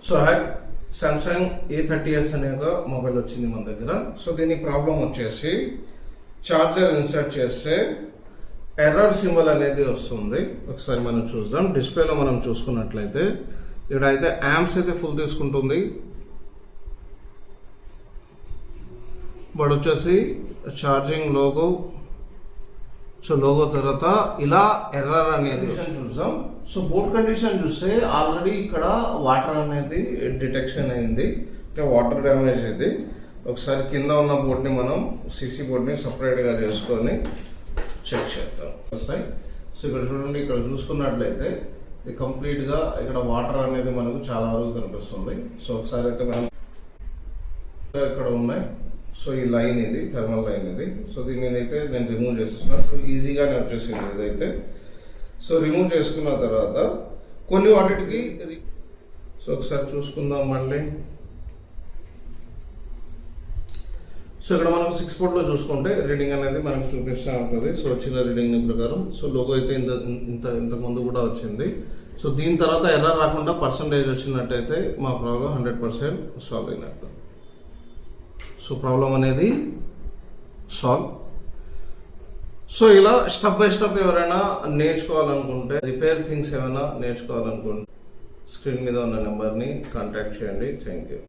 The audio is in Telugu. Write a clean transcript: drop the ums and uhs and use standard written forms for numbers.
సో సామ్సంగ్ A30s అనే ఒక మొబైల్ వచ్చింది మన దగ్గర. సో దీని ప్రాబ్లం వచ్చేసి చార్జర్ ఇన్సర్ట్ చేస్తే ఎర్రర్ సింబల్ అనేది వస్తుంది. ఒకసారి మనం చూద్దాం. డిస్ప్లేలో మనం చూసుకున్నట్లయితే ఇక్కడైతే యాంప్స్ అయితే ఫుల్ తీసుకుంటుంది, బట్ వచ్చేసి ఛార్జింగ్ లోగో, సో లోగో తర్వాత ఇలా ఎర్రర్ అనేది చూద్దాం. సో బోర్డ్ కండిషన్ చూస్తే ఆల్రెడీ ఇక్కడ వాటర్ అనేది డిటెక్షన్ అయింది, అంటే వాటర్ డ్యామేజ్ ఇది. ఒకసారి కింద ఉన్న బోర్డ్ని మనం సిసి బోర్డ్ని సపరేట్గా చేసుకొని చెక్ చేద్దాం వస్తాయి. సో ఇక్కడ చూడండి, ఇక్కడ చూసుకున్నట్లయితే ఇది కంప్లీట్గా ఇక్కడ వాటర్ అనేది మనకు చాలా వరకు కనిపిస్తుంది. సో ఒకసారి అయితే మనం ఇక్కడ ఉన్నాయి. సో ఈ లైన్ ఇది థర్మల్ లైన్ ఇది. సో దీన్ని అయితే నేను రిమూవ్ చేసేస్తున్నా. సో ఈజీగానే వచ్చేసింది ఇదైతే. సో రిమూవ్ చేసుకున్న తర్వాత కొన్ని వాటికి సో ఒకసారి చూసుకుందాం మళ్ళీ. సో ఇక్కడ మనకు 6 పోర్ట్లో చూసుకుంటే రీడింగ్ అనేది మనకు చూపిస్తూ ఉంటుంది. సో వచ్చిన రీడింగ్ ప్రకారం సో లోగో అయితే ఇంతకు ముందు కూడా వచ్చింది. సో దీని తర్వాత ఎర్రర్ రాకుండా పర్సంటేజ్ వచ్చినట్టయితే మా ప్రాబ్లం 100% సాల్వ్ అయినట్టు. సో ప్రాబ్లం అనేది సాల్వ్. సో ఇలా స్టెప్ బై స్టెప్ ఎవరైనా నేర్చుకోవాలనుకుంటే, రిపేర్ థింగ్స్ ఏమైనా నేర్చుకోవాలనుకుంటే స్క్రీన్ మీద ఉన్న నెంబర్ని కాంటాక్ట్ చేయండి. Thank you.